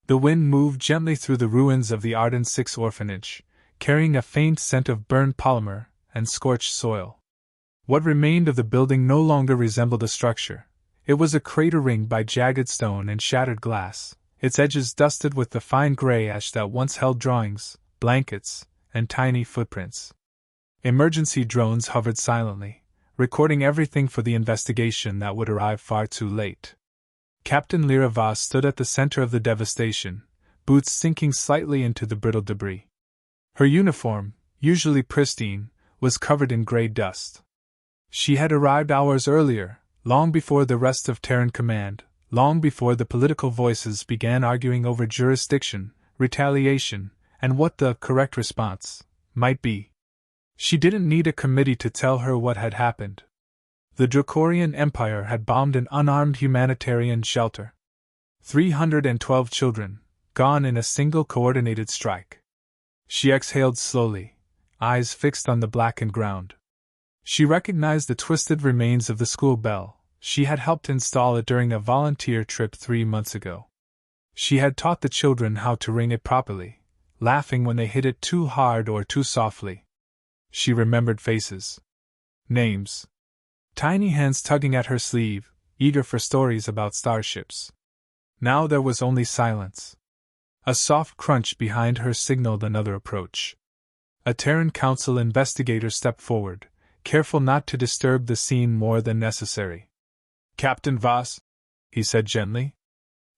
The wind moved gently through the ruins of the Arden 6 orphanage, carrying a faint scent of burned polymer and scorched soil. What remained of the building no longer resembled a structure. It was a crater ringed by jagged stone and shattered glass, its edges dusted with the fine gray ash that once held drawings, blankets, and tiny footprints. Emergency drones hovered silently, recording everything for the investigation that would arrive far too late. Captain Lyra Voss stood at the center of the devastation, boots sinking slightly into the brittle debris. Her uniform, usually pristine, was covered in gray dust. She had arrived hours earlier, long before the rest of Terran Command, long before the political voices began arguing over jurisdiction, retaliation, and what the correct response might be. She didn't need a committee to tell her what had happened. The Dracorian Empire had bombed an unarmed humanitarian shelter. 312 children, gone in a single coordinated strike. She exhaled slowly, eyes fixed on the blackened ground. She recognized the twisted remains of the school bell. She had helped install it during a volunteer trip 3 months ago. She had taught the children how to ring it properly, laughing when they hit it too hard or too softly. She remembered faces. Names. Tiny hands tugging at her sleeve, eager for stories about starships. Now there was only silence. A soft crunch behind her signaled another approach. A Terran Council investigator stepped forward, careful not to disturb the scene more than necessary. "Captain Voss," he said gently.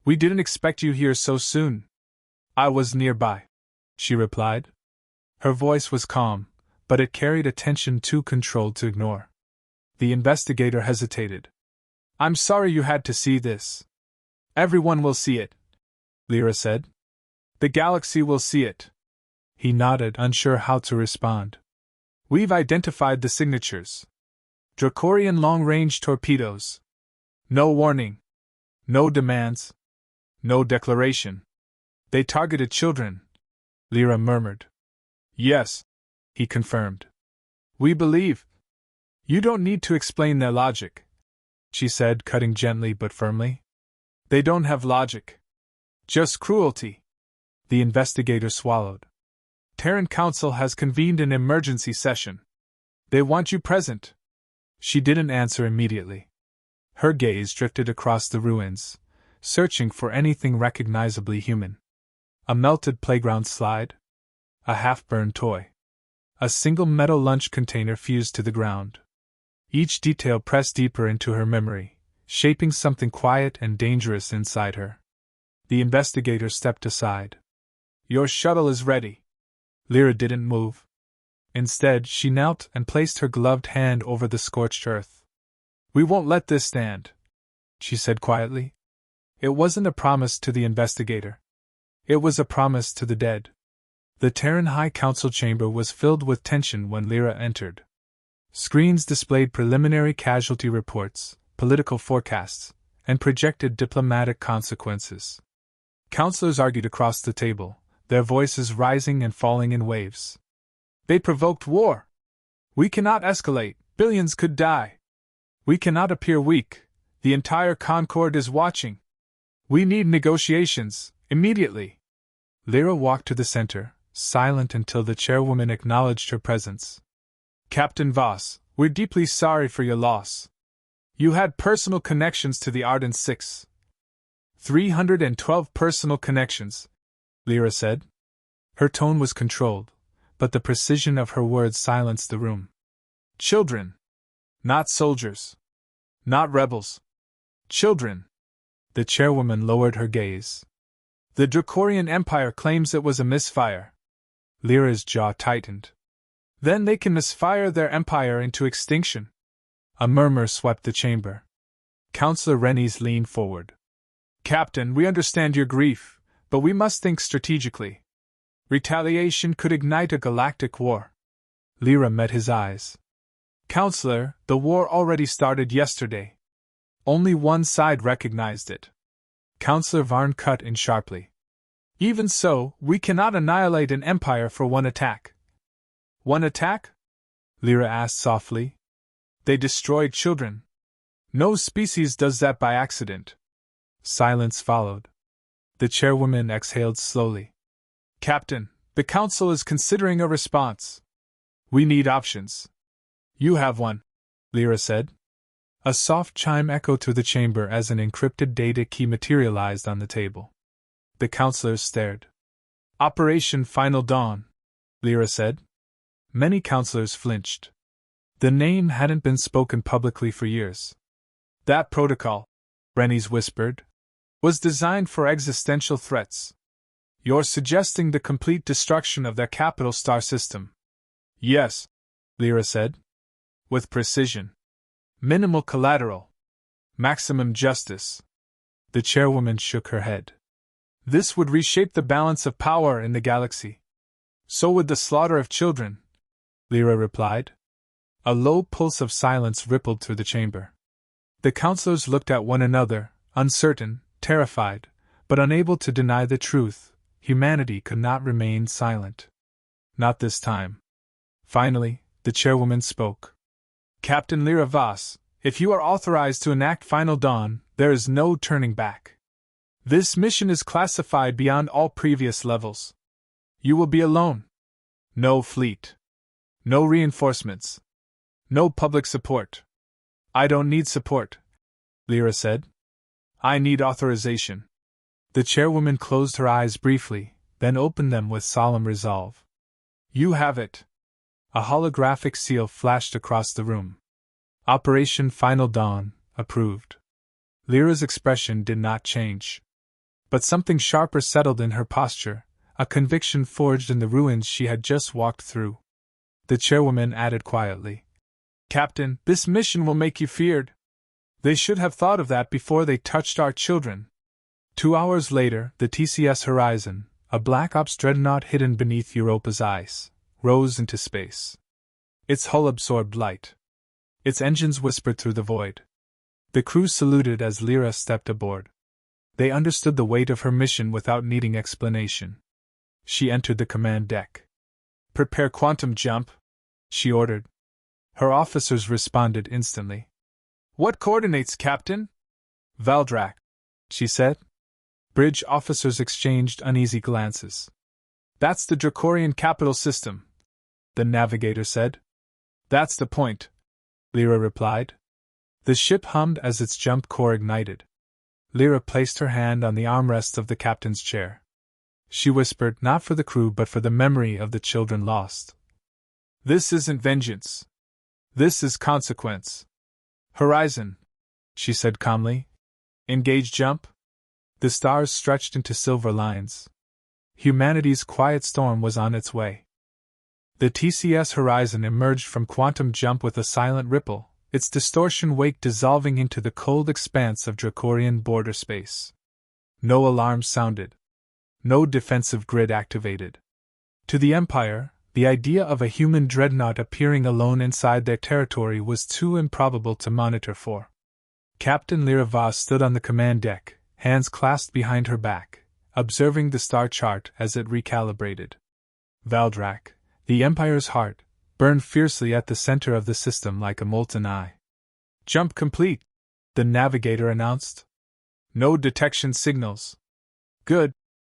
"We didn't expect you here so soon." "I was nearby," she replied. Her voice was calm, but it carried a tension too controlled to ignore. The investigator hesitated. "I'm sorry you had to see this." "Everyone will see it," Lyra said. "The galaxy will see it." He nodded, unsure how to respond. "We've identified the signatures. Dracorian long-range torpedoes. No warning. No demands. No declaration. They targeted children," Lyra murmured. "Yes," he confirmed. "We believe." "You don't need to explain their logic," she said, cutting gently but firmly. "They don't have logic. Just cruelty." The investigator swallowed. "Terran Council has convened an emergency session. They want you present." She didn't answer immediately. Her gaze drifted across the ruins, searching for anything recognizably human. A melted playground slide? A half-burned toy? A single metal lunch container fused to the ground? Each detail pressed deeper into her memory, shaping something quiet and dangerous inside her. The investigator stepped aside. "Your shuttle is ready." Lyra didn't move. Instead, she knelt and placed her gloved hand over the scorched earth. "We won't let this stand," she said quietly. It wasn't a promise to the investigator. It was a promise to the dead. The Terran High Council chamber was filled with tension when Lyra entered. Screens displayed preliminary casualty reports, political forecasts, and projected diplomatic consequences. Counselors argued across the table, their voices rising and falling in waves. "They provoked war. We cannot escalate, billions could die. We cannot appear weak, the entire Concord is watching. We need negotiations, immediately." Lyra walked to the center, silent until the chairwoman acknowledged her presence. "Captain Voss, we're deeply sorry for your loss. You had personal connections to the Arden 6. 312 personal connections," Lyra said. Her tone was controlled, but the precision of her words silenced the room. "Children. Not soldiers. Not rebels. Children." The chairwoman lowered her gaze. "The Dracorian Empire claims it was a misfire." Lyra's jaw tightened. "Then they can misfire their empire into extinction." A murmur swept the chamber. Counselor Rennies leaned forward. "Captain, we understand your grief, but we must think strategically. Retaliation could ignite a galactic war." Lyra met his eyes. "Counselor, the war already started yesterday. Only one side recognized it." Counselor Varn cut in sharply. "Even so, we cannot annihilate an empire for one attack." "One attack?" Lyra asked softly. "They destroyed children. No species does that by accident." Silence followed. The chairwoman exhaled slowly. Captain, the Council is considering a response. We need options. You have one, Lyra said. A soft chime echoed through the chamber as an encrypted data key materialized on the table. The counselors stared. Operation Final Dawn, Lyra said. Many counselors flinched. The name hadn't been spoken publicly for years. That protocol, Rennies whispered, was designed for existential threats. You're suggesting the complete destruction of their capital star system. Yes, Lyra said. With precision. Minimal collateral. Maximum justice. The chairwoman shook her head. This would reshape the balance of power in the galaxy. So would the slaughter of children, Lyra replied. A low pulse of silence rippled through the chamber. The counselors looked at one another, uncertain, terrified, but unable to deny the truth. Humanity could not remain silent. Not this time. Finally, the chairwoman spoke. Captain Lyra Voss, if you are authorized to enact Final Dawn, there is no turning back. This mission is classified beyond all previous levels. You will be alone. No fleet. No reinforcements. No public support. I don't need support, Lyra said. I need authorization. The chairwoman closed her eyes briefly, then opened them with solemn resolve. You have it. A holographic seal flashed across the room. Operation Final Dawn, approved. Lyra's expression did not change. But something sharper settled in her posture, a conviction forged in the ruins she had just walked through. The chairwoman added quietly, Captain, this mission will make you feared. They should have thought of that before they touched our children. 2 hours later, the TCS Horizon, a Black Ops dreadnought hidden beneath Europa's ice, rose into space. Its hull absorbed light. Its engines whispered through the void. The crew saluted as Lyra stepped aboard. They understood the weight of her mission without needing explanation. She entered the command deck. Prepare quantum jump, she ordered. Her officers responded instantly. What coordinates, Captain? Valdrak, she said. Bridge officers exchanged uneasy glances. That's the Dracorian capital system, the navigator said. That's the point, Lyra replied. The ship hummed as its jump core ignited. Lyra placed her hand on the armrest of the captain's chair. She whispered, not for the crew but for the memory of the children lost. This isn't vengeance. This is consequence. Horizon, she said calmly. Engage jump. The stars stretched into silver lines. Humanity's quiet storm was on its way. The TCS Horizon emerged from quantum jump with a silent ripple, its distortion wake dissolving into the cold expanse of Dracorian border space. No alarm sounded. No defensive grid activated. To the Empire, the idea of a human dreadnought appearing alone inside their territory was too improbable to monitor for. Captain Lyra Voss stood on the command deck, hands clasped behind her back, observing the star chart as it recalibrated. Valdrak, the Empire's heart, burned fiercely at the center of the system like a molten eye. Jump complete, the navigator announced. No detection signals. Good,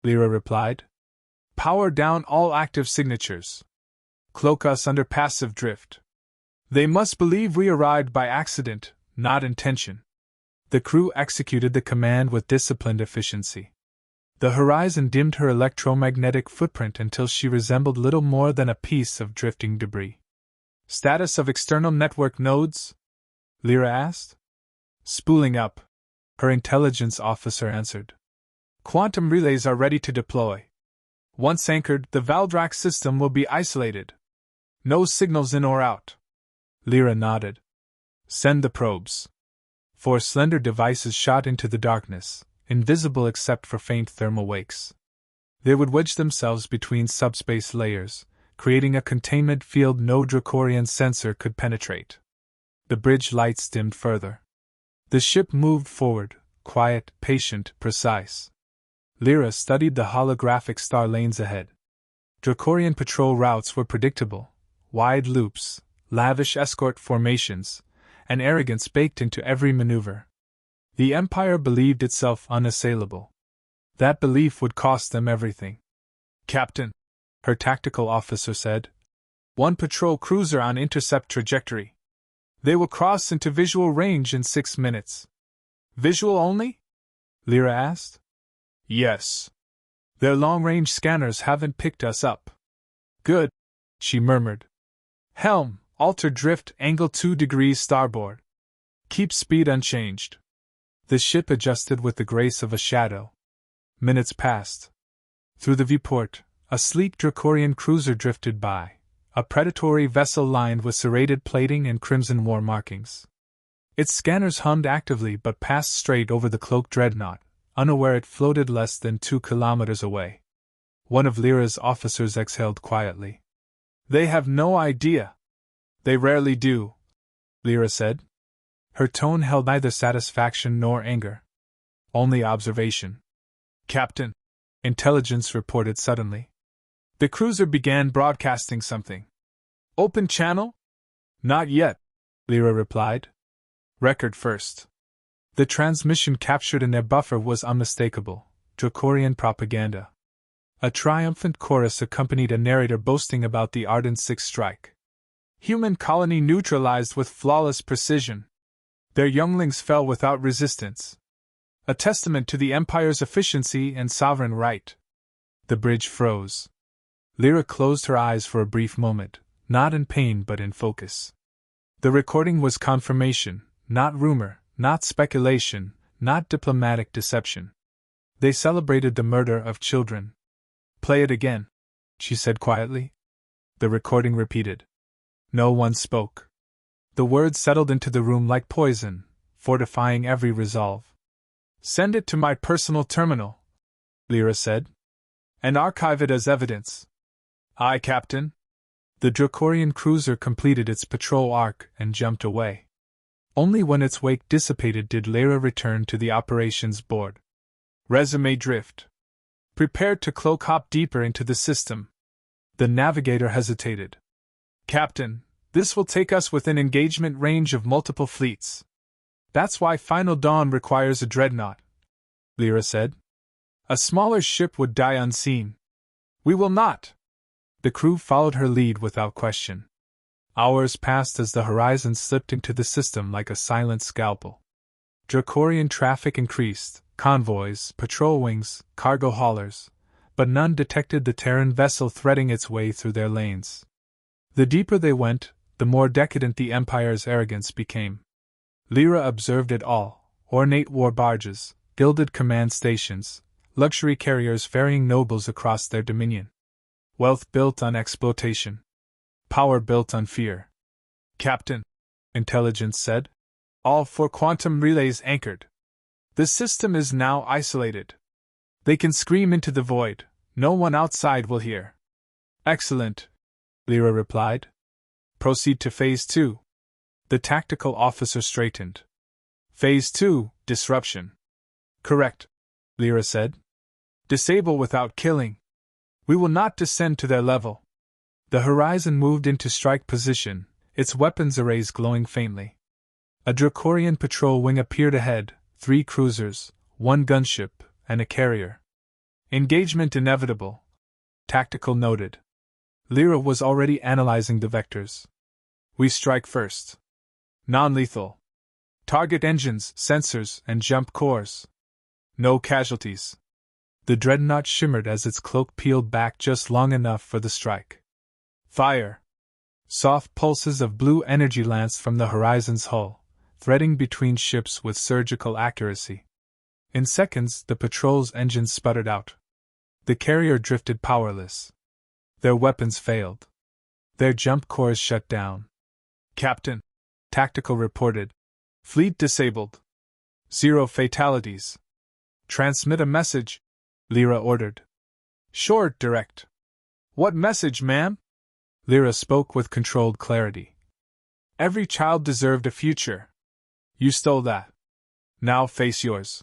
Lyra replied. Power down all active signatures. Cloak us under passive drift. They must believe we arrived by accident, not intention. The crew executed the command with disciplined efficiency. The Horizon dimmed her electromagnetic footprint until she resembled little more than a piece of drifting debris. Status of external network nodes? Lyra asked. Spooling up, her intelligence officer answered. Quantum relays are ready to deploy. Once anchored, the Valdrak system will be isolated. No signals in or out. Lyra nodded. Send the probes. 4 slender devices shot into the darkness, invisible except for faint thermal wakes. They would wedge themselves between subspace layers, creating a containment field no Dracorian sensor could penetrate. The bridge lights dimmed further. The ship moved forward, quiet, patient, precise. Lyra studied the holographic star lanes ahead. Dracorian patrol routes were predictable, wide loops, lavish escort formations, and arrogance baked into every maneuver. The Empire believed itself unassailable. That belief would cost them everything. Captain, her tactical officer said. One patrol cruiser on intercept trajectory. They will cross into visual range in 6 minutes. Visual only? Lyra asked. Yes. Their long-range scanners haven't picked us up. Good, she murmured. Helm, alter drift angle 2 degrees starboard. Keep speed unchanged. The ship adjusted with the grace of a shadow. Minutes passed. Through the viewport, a sleek Dracorian cruiser drifted by, a predatory vessel lined with serrated plating and crimson war markings. Its scanners hummed actively but passed straight over the cloaked dreadnought, unaware it floated less than 2 kilometers away. One of Lyra's officers exhaled quietly. They have no idea. They rarely do, Lyra said. Her tone held neither satisfaction nor anger. Only observation. Captain, intelligence reported suddenly. The cruiser began broadcasting something. Open channel? Not yet, Lyra replied. Record first. The transmission captured in their buffer was unmistakable, Dracorian propaganda. A triumphant chorus accompanied a narrator boasting about the Ardent Six strike. Human colony neutralized with flawless precision. Their younglings fell without resistance. A testament to the Empire's efficiency and sovereign right. The bridge froze. Lyra closed her eyes for a brief moment, not in pain but in focus. The recording was confirmation, not rumor, not speculation, not diplomatic deception. They celebrated the murder of children. Play it again, she said quietly. The recording repeated. No one spoke. The words settled into the room like poison, fortifying every resolve. Send it to my personal terminal, Lyra said. And archive it as evidence. Aye, Captain. The Dracorian cruiser completed its patrol arc and jumped away. Only when its wake dissipated did Lyra return to the operations board. Resume drift. Prepared to cloak hop deeper into the system. The navigator hesitated. Captain, this will take us within engagement range of multiple fleets. That's why Final Dawn requires a dreadnought, Lyra said. A smaller ship would die unseen. We will not. The crew followed her lead without question. Hours passed as the horizon slipped into the system like a silent scalpel. Dracorian traffic increased, convoys, patrol wings, cargo haulers, but none detected the Terran vessel threading its way through their lanes. The deeper they went, the more decadent the Empire's arrogance became. Lyra observed it all: ornate war barges, gilded command stations, luxury carriers ferrying nobles across their dominion. Wealth built on exploitation. Power built on fear. Captain, intelligence said. All 4 quantum relays anchored. The system is now isolated. They can scream into the void. No one outside will hear. Excellent, Lyra replied. Proceed to Phase 2. The tactical officer straightened. Phase 2, disruption. Correct, Lyra said. Disable without killing. We will not descend to their level. The horizon moved into strike position, its weapons arrays glowing faintly. A Dracorian patrol wing appeared ahead, 3 cruisers, 1 gunship, and a carrier. Engagement inevitable. Tactical noted. Lyra was already analyzing the vectors. We strike first. Non-lethal. Target engines, sensors, and jump cores. No casualties. The dreadnought shimmered as its cloak peeled back just long enough for the strike. Fire! Soft pulses of blue energy lanced from the horizon's hull, threading between ships with surgical accuracy. In seconds, the patrol's engines sputtered out. The carrier drifted powerless. Their weapons failed. Their jump cores shut down. Captain, tactical reported. Fleet disabled. 0 fatalities. Transmit a message, Lyra ordered. Short, direct. What message, ma'am? Lyra spoke with controlled clarity. Every child deserved a future. You stole that. Now face yours.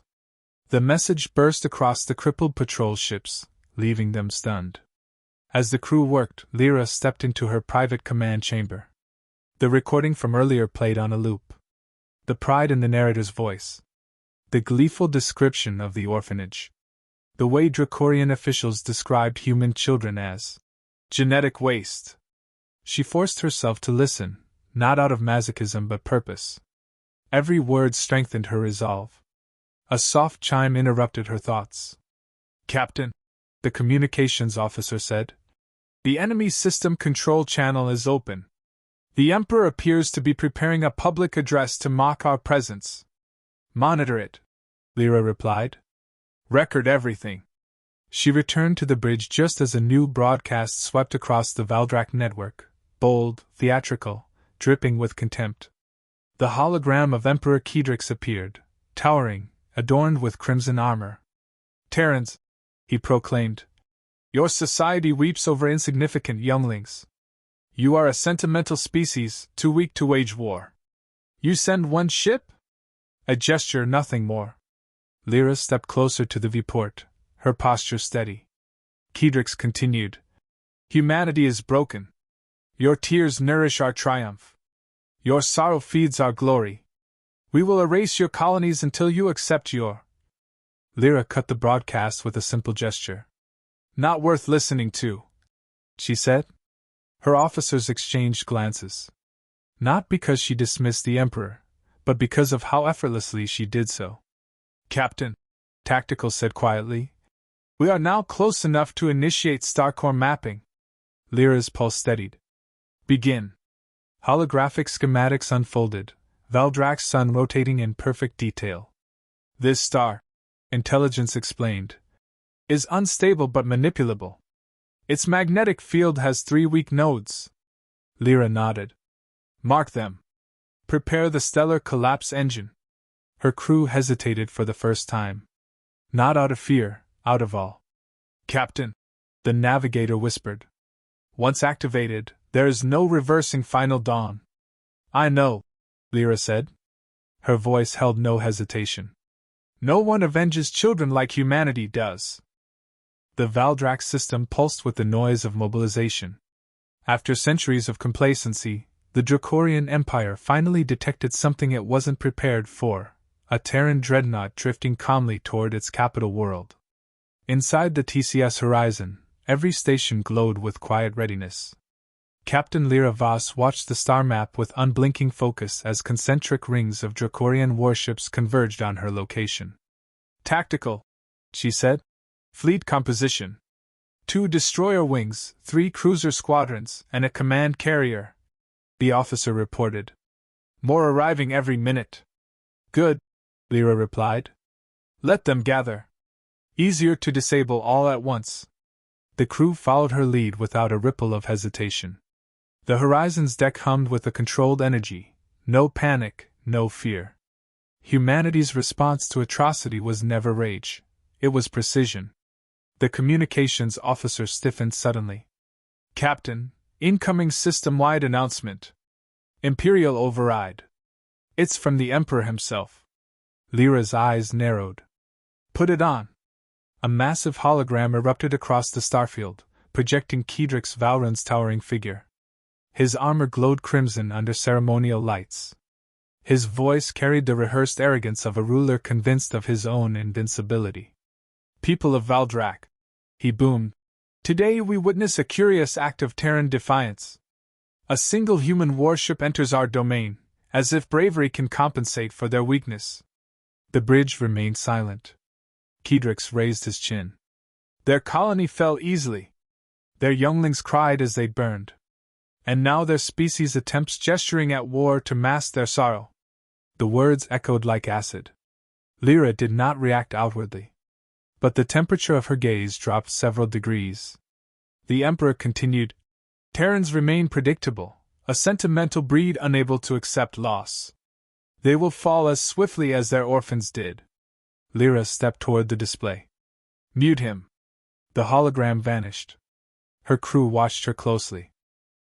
The message burst across the crippled patrol ships, leaving them stunned. As the crew worked, Lyra stepped into her private command chamber. The recording from earlier played on a loop. The pride in the narrator's voice. The gleeful description of the orphanage. The way Dracorian officials described human children as genetic waste. She forced herself to listen, not out of masochism but purpose. Every word strengthened her resolve. A soft chime interrupted her thoughts. "Captain," the communications officer said, "the enemy system control channel is open. The Emperor appears to be preparing a public address to mock our presence." "Monitor it," Lyra replied. "Record everything." She returned to the bridge just as a new broadcast swept across the Valdrak network, bold, theatrical, dripping with contempt. The hologram of Emperor Kedrix appeared, towering, adorned with crimson armor. "Terrans," he proclaimed, "your society weeps over insignificant younglings. You are a sentimental species, too weak to wage war. You send one ship? A gesture, nothing more." Lyra stepped closer to the viewport, her posture steady. Kedrix continued, "Humanity is broken. Your tears nourish our triumph. Your sorrow feeds our glory. We will erase your colonies until you accept your—" Lyra cut the broadcast with a simple gesture. "Not worth listening to," she said. Her officers exchanged glances. Not because she dismissed the Emperor, but because of how effortlessly she did so. "Captain," Tactical said quietly, "we are now close enough to initiate Starcore mapping." Lyra's pulse steadied. "Begin." Holographic schematics unfolded, Valdrak's sun rotating in perfect detail. "This star," Intelligence explained, "is unstable but manipulable. Its magnetic field has 3 weak nodes." Lyra nodded. "Mark them. Prepare the stellar collapse engine." Her crew hesitated for the first time. Not out of fear, out of awe. "Captain," the navigator whispered. "Once activated, there is no reversing Final Dawn." "I know," Lyra said. Her voice held no hesitation. "No one avenges children like humanity does." The Valdrak system pulsed with the noise of mobilization. After centuries of complacency, the Dracorian Empire finally detected something it wasn't prepared for: a Terran dreadnought drifting calmly toward its capital world. Inside the TCS horizon, every station glowed with quiet readiness. Captain Lyra Voss watched the star map with unblinking focus as concentric rings of Dracorian warships converged on her location. "Tactical," she said. "Fleet composition. 2 destroyer wings, 3 cruiser squadrons, and a command carrier," the officer reported. "More arriving every minute." "Good," Lyra replied. "Let them gather. Easier to disable all at once." The crew followed her lead without a ripple of hesitation. The horizon's deck hummed with a controlled energy, no panic, no fear. Humanity's response to atrocity was never rage, it was precision. The communications officer stiffened suddenly. "Captain, incoming system-wide announcement. Imperial override. It's from the Emperor himself." Lyra's eyes narrowed. "Put it on." A massive hologram erupted across the starfield, projecting Kedrix Valron's towering figure. His armor glowed crimson under ceremonial lights. His voice carried the rehearsed arrogance of a ruler convinced of his own invincibility. "People of Valdrak," he boomed, "today we witness a curious act of Terran defiance. A single human warship enters our domain, as if bravery can compensate for their weakness." The bridge remained silent. Kedrix raised his chin. "Their colony fell easily. Their younglings cried as they burned. And now their species attempts gesturing at war to mask their sorrow." The words echoed like acid. Lyra did not react outwardly. But the temperature of her gaze dropped several degrees. The Emperor continued, "Terrans remain predictable, a sentimental breed unable to accept loss. They will fall as swiftly as their orphans did." Lyra stepped toward the display. "Mute him." The hologram vanished. Her crew watched her closely.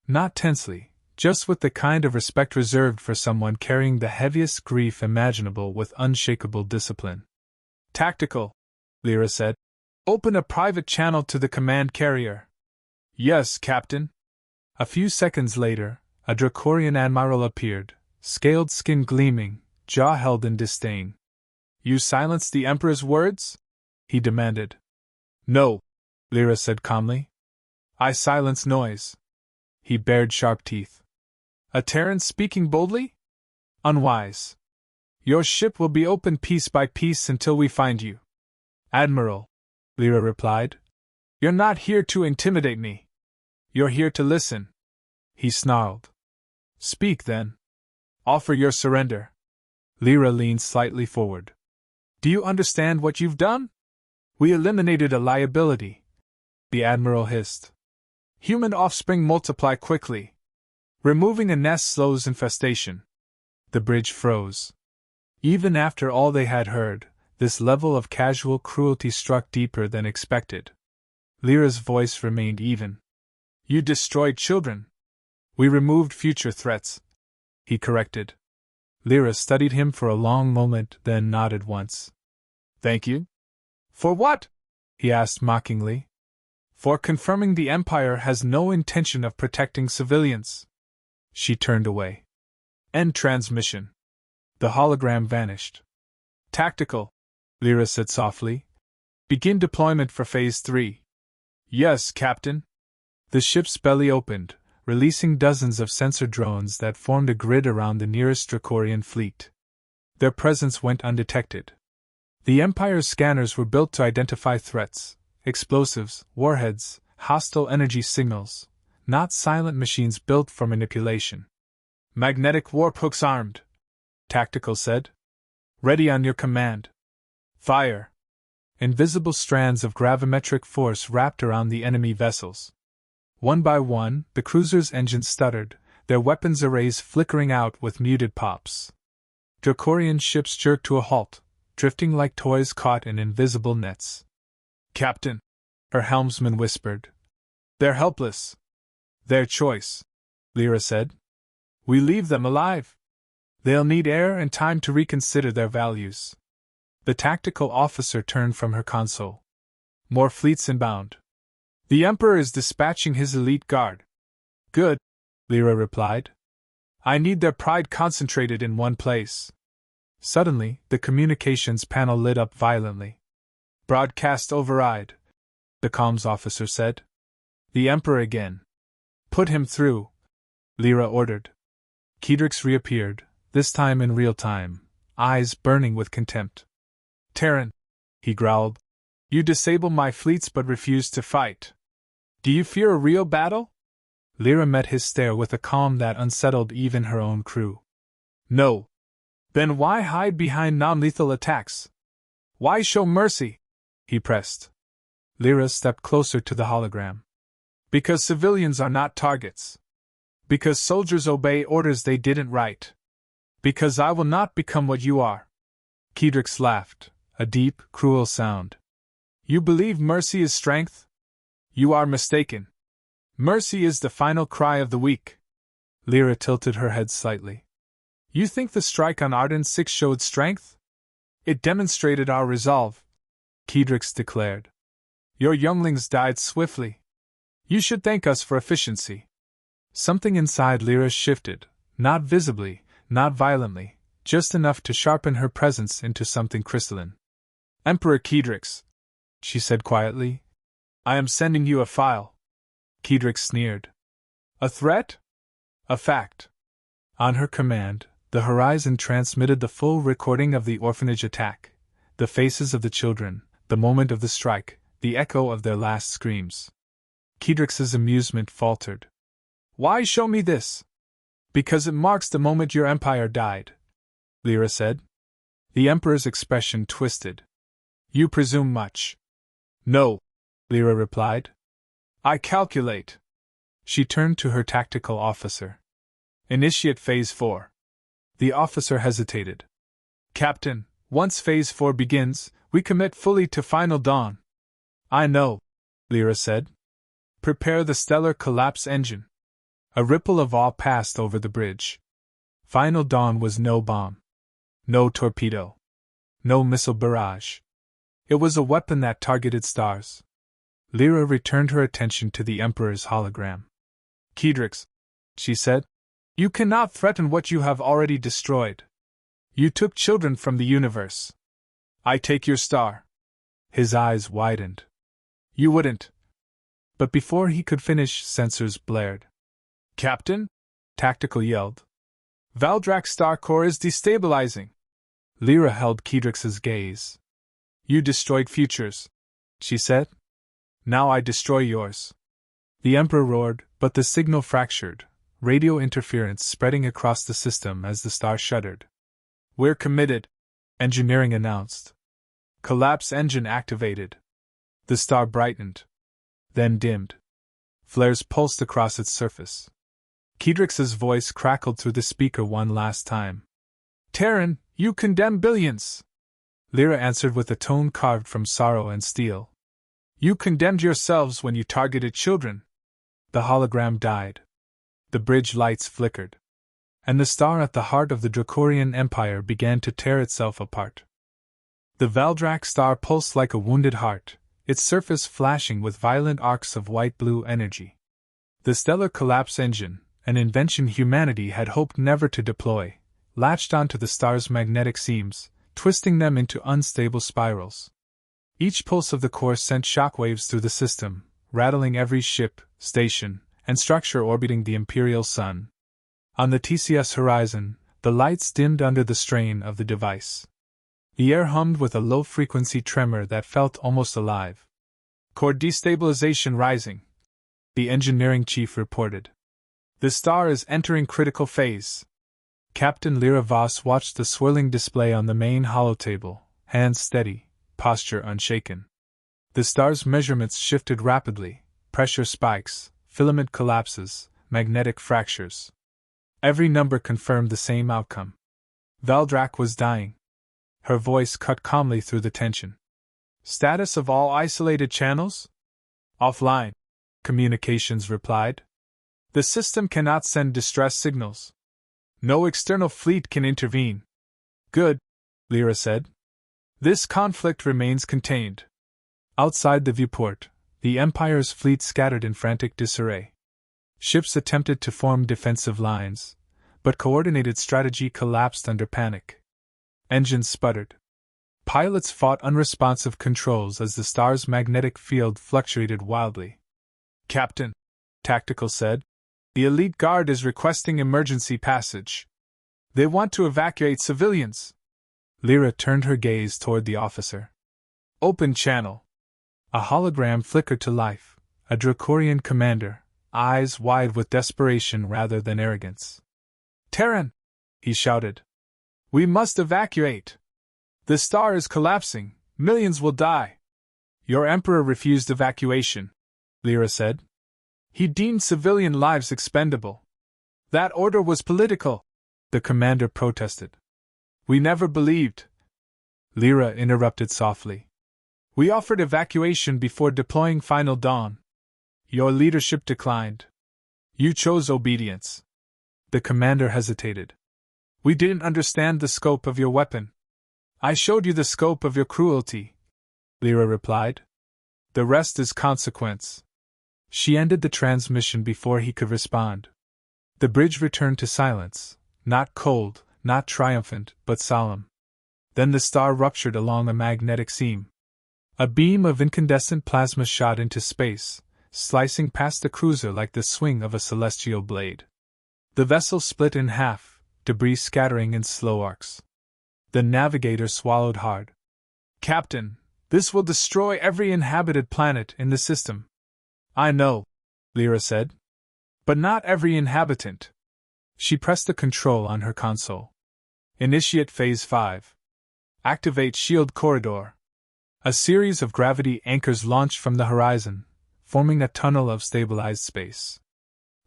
Not tensely, just with the kind of respect reserved for someone carrying the heaviest grief imaginable with unshakable discipline. "Tactical," Lyra said. "Open a private channel to the command carrier." "Yes, Captain." A few seconds later, a Dracorian admiral appeared, scaled skin gleaming, jaw held in disdain. "You silenced the Emperor's words?" he demanded. No, Lyra said calmly. I silence noise. He bared sharp teeth. A Terran speaking boldly? Unwise. Your ship will be opened piece by piece until we find you. Admiral, Lyra replied. You're not here to intimidate me. You're here to listen. He snarled. Speak then. Offer your surrender. Lyra leaned slightly forward. Do you understand what you've done? We eliminated a liability. The Admiral hissed. Human offspring multiply quickly. Removing a nest slows infestation. The bridge froze. Even after all they had heard, this level of casual cruelty struck deeper than expected. Lyra's voice remained even. You destroyed children. We removed future threats, he corrected. Lyra studied him for a long moment, then nodded once. Thank you? For what? He asked mockingly. For confirming the Empire has no intention of protecting civilians. She turned away. End transmission. The hologram vanished. Tactical, Lyra said softly. Begin deployment for Phase 3. Yes, Captain. The ship's belly opened, releasing dozens of sensor drones that formed a grid around the nearest Dracorian fleet. Their presence went undetected. The Empire's scanners were built to identify threats, explosives, warheads, hostile energy signals, not silent machines built for manipulation. Magnetic warp hooks armed, Tactical said. Ready on your command. Fire. Invisible strands of gravimetric force wrapped around the enemy vessels. One by one, the cruiser's engines stuttered, their weapons arrays flickering out with muted pops. Dracorian ships jerked to a halt, drifting like toys caught in invisible nets. Captain, her helmsman whispered. They're helpless. Their choice, Lyra said. We leave them alive. They'll need air and time to reconsider their values. The tactical officer turned from her console. More fleets inbound. The Emperor is dispatching his elite guard. Good, Lyra replied. I need their pride concentrated in one place. Suddenly, the communications panel lit up violently. Broadcast override, the comms officer said. The Emperor again. Put him through, Lyra ordered. Kedrix reappeared, this time in real time, eyes burning with contempt. Terran, he growled. You disable my fleets but refuse to fight. Do you fear a real battle? Lyra met his stare with a calm that unsettled even her own crew. No. Then why hide behind non-lethal attacks? Why show mercy? He pressed. Lyra stepped closer to the hologram. Because civilians are not targets. Because soldiers obey orders they didn't write. Because I will not become what you are. Kedrix laughed, a deep, cruel sound. You believe mercy is strength? You are mistaken. Mercy is the final cry of the weak. Lyra tilted her head slightly. You think the strike on Arden 6 showed strength? It demonstrated our resolve, Kedrix declared. Your younglings died swiftly. You should thank us for efficiency. Something inside Lyra shifted, not visibly, not violently, just enough to sharpen her presence into something crystalline. Emperor Kedrix, she said quietly, I am sending you a file. Kedrix sneered. A threat? A fact. On her command, the Horizon transmitted the full recording of the orphanage attack, the faces of the children, the moment of the strike, the echo of their last screams. Kedrix's amusement faltered. Why show me this? Because it marks the moment your empire died, Lyra said. The Emperor's expression twisted. You presume much. No, Lyra replied. I calculate. She turned to her tactical officer. Initiate Phase 4. The officer hesitated. Captain, once Phase 4 begins, we commit fully to Final Dawn. I know, Lyra said. Prepare the stellar collapse engine. A ripple of awe passed over the bridge. Final Dawn was no bomb. No torpedo. No missile barrage. It was a weapon that targeted stars. Lyra returned her attention to the Emperor's hologram. Kedrix, she said, you cannot threaten what you have already destroyed. You took children from the universe. I take your star. His eyes widened. You wouldn't. But before he could finish, sensors blared. Captain? Tactical yelled. Valdrak Star Core is destabilizing. Lyra held Kedrix's gaze. You destroyed futures, she said. Now I destroy yours. The Emperor roared, but the signal fractured, radio interference spreading across the system as the star shuddered. We're committed, engineering announced. Collapse engine activated. The star brightened, then dimmed. Flares pulsed across its surface. Kedrix's voice crackled through the speaker one last time. Terran, you condemn billions! Lyra answered with a tone carved from sorrow and steel. You condemned yourselves when you targeted children. The hologram died. The bridge lights flickered. And the star at the heart of the Dracorian Empire began to tear itself apart. The Valdrak star pulsed like a wounded heart, its surface flashing with violent arcs of white-blue energy. The stellar collapse engine, an invention humanity had hoped never to deploy, latched onto the star's magnetic seams, twisting them into unstable spirals. Each pulse of the core sent shockwaves through the system, rattling every ship, station, and structure orbiting the Imperial Sun. On the TCS horizon, the lights dimmed under the strain of the device. The air hummed with a low-frequency tremor that felt almost alive. Core destabilization rising, the engineering chief reported. The star is entering critical phase. Captain Lyra Voss watched the swirling display on the main holotable, hands steady, posture unshaken. The star's measurements shifted rapidly, pressure spikes, filament collapses, magnetic fractures. Every number confirmed the same outcome. Valdrak was dying. Her voice cut calmly through the tension. Status of all isolated channels? Offline, communications replied. The system cannot send distress signals. No external fleet can intervene. Good, Lyra said. This conflict remains contained. Outside the viewport, the Empire's fleet scattered in frantic disarray. Ships attempted to form defensive lines, but coordinated strategy collapsed under panic. Engines sputtered. Pilots fought unresponsive controls as the star's magnetic field fluctuated wildly. Captain, Tactical said, the elite guard is requesting emergency passage. They want to evacuate civilians. Lyra turned her gaze toward the officer. Open channel. A hologram flickered to life, a Dracorian commander, eyes wide with desperation rather than arrogance. Terran! He shouted. We must evacuate. The star is collapsing, millions will die. Your emperor refused evacuation, Lyra said. He deemed civilian lives expendable. That order was political, the commander protested. We never believed. Lyra interrupted softly. We offered evacuation before deploying Final Dawn. Your leadership declined. You chose obedience. The commander hesitated. We didn't understand the scope of your weapon. I showed you the scope of your cruelty, Lyra replied. The rest is consequence. She ended the transmission before he could respond. The bridge returned to silence, not cold, not triumphant, but solemn. Then the star ruptured along a magnetic seam. A beam of incandescent plasma shot into space, slicing past the cruiser like the swing of a celestial blade. The vessel split in half, debris scattering in slow arcs. The navigator swallowed hard. Captain, this will destroy every inhabited planet in the system. I know, Lyra said. But not every inhabitant. She pressed the control on her console. Initiate Phase 5. Activate Shield Corridor. A series of gravity anchors launched from the horizon, forming a tunnel of stabilized space.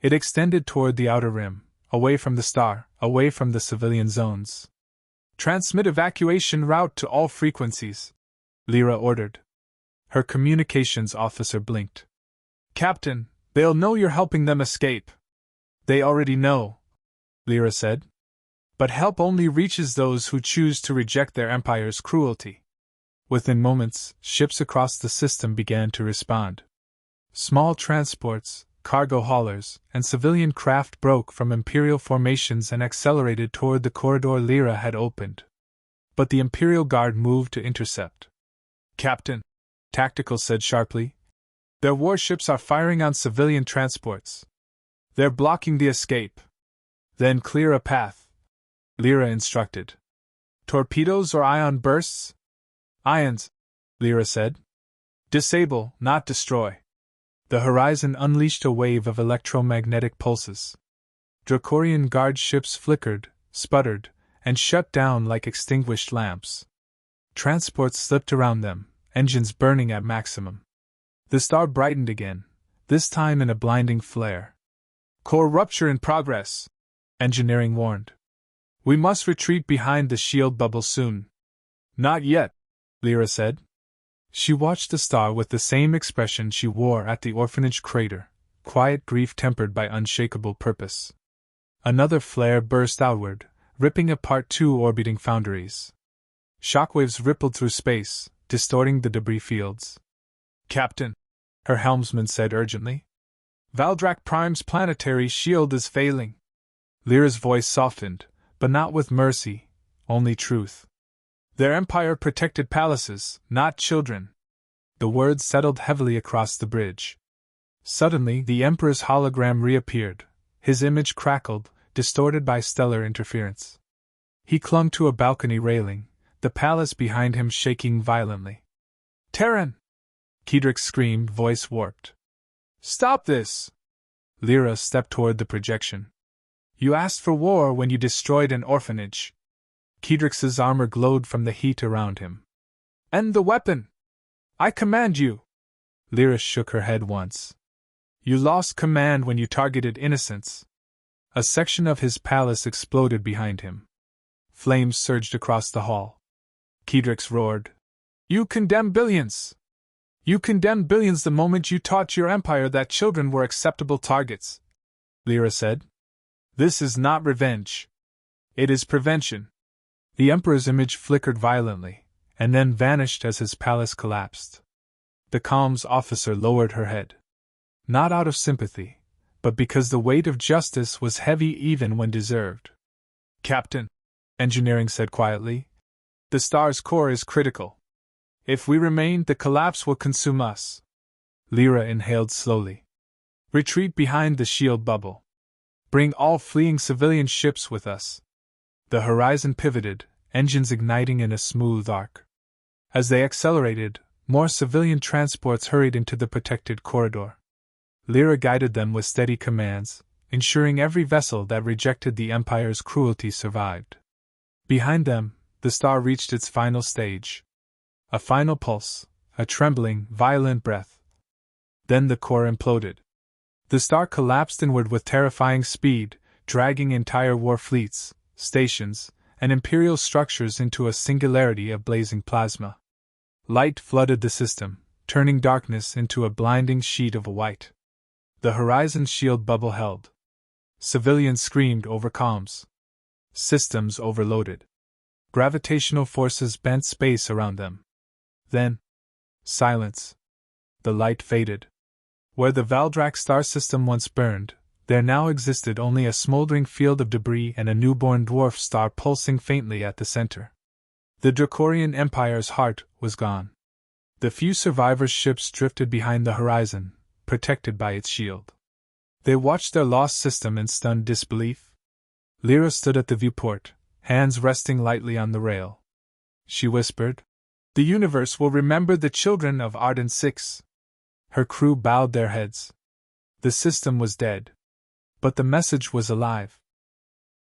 It extended toward the outer rim, away from the star, away from the civilian zones. Transmit evacuation route to all frequencies, Lyra ordered. Her communications officer blinked. Captain, they'll know you're helping them escape. They already know, Lyra said. But help only reaches those who choose to reject their empire's cruelty. Within moments, ships across the system began to respond. Small transports, cargo haulers, and civilian craft broke from Imperial formations and accelerated toward the corridor Lyra had opened. But the Imperial Guard moved to intercept. Captain, Tactical said sharply, Their warships are firing on civilian transports. They're blocking the escape. Then clear a path, Lyra instructed. Torpedoes or ion bursts? Ions, Lyra said. Disable, not destroy. The horizon unleashed a wave of electromagnetic pulses. Dracorian guard ships flickered, sputtered, and shut down like extinguished lamps. Transports slipped around them, engines burning at maximum. The star brightened again, this time in a blinding flare. Core rupture in progress, engineering warned. We must retreat behind the shield bubble soon. Not yet, Lyra said. She watched the star with the same expression she wore at the orphanage crater, quiet grief tempered by unshakable purpose. Another flare burst outward, ripping apart 2 orbiting foundries. Shockwaves rippled through space, distorting the debris fields. Captain, her helmsman said urgently. Valdrak Prime's planetary shield is failing. Lyra's voice softened, but not with mercy, only truth. Their empire protected palaces, not children. The words settled heavily across the bridge. Suddenly, the Emperor's hologram reappeared, his image crackled, distorted by stellar interference. He clung to a balcony railing, the palace behind him shaking violently. Terran! Kedrick screamed, voice warped. Stop this! Lyra stepped toward the projection. You asked for war when you destroyed an orphanage. Kedrick's armor glowed from the heat around him. End the weapon! I command you! Lyra shook her head once. You lost command when you targeted innocents. A section of his palace exploded behind him. Flames surged across the hall. Kedrick roared. You condemn billions! You condemned billions the moment you taught your empire that children were acceptable targets, Lyra said. This is not revenge. It is prevention. The Emperor's image flickered violently, and then vanished as his palace collapsed. The comms officer lowered her head. Not out of sympathy, but because the weight of justice was heavy even when deserved. Captain, engineering said quietly, the star's core is critical. If we remain, the collapse will consume us. Lyra inhaled slowly. Retreat behind the shield bubble. Bring all fleeing civilian ships with us. The horizon pivoted, engines igniting in a smooth arc. As they accelerated, more civilian transports hurried into the protected corridor. Lyra guided them with steady commands, ensuring every vessel that rejected the Empire's cruelty survived. Behind them, the star reached its final stage. A final pulse, a trembling, violent breath. Then the core imploded. The star collapsed inward with terrifying speed, dragging entire war fleets, stations, and imperial structures into a singularity of blazing plasma. Light flooded the system, turning darkness into a blinding sheet of white. The horizon shield bubble held. Civilians screamed over comms. Systems overloaded. Gravitational forces bent space around them. Then, silence. The light faded. Where the Valdrak star system once burned, there now existed only a smoldering field of debris and a newborn dwarf star pulsing faintly at the center. The Dracorian Empire's heart was gone. The few survivors' ships drifted behind the horizon, protected by its shield. They watched their lost system in stunned disbelief. Lyra stood at the viewport, hands resting lightly on the rail. She whispered, "The universe will remember the children of Arden 6. Her crew bowed their heads. The system was dead. But the message was alive.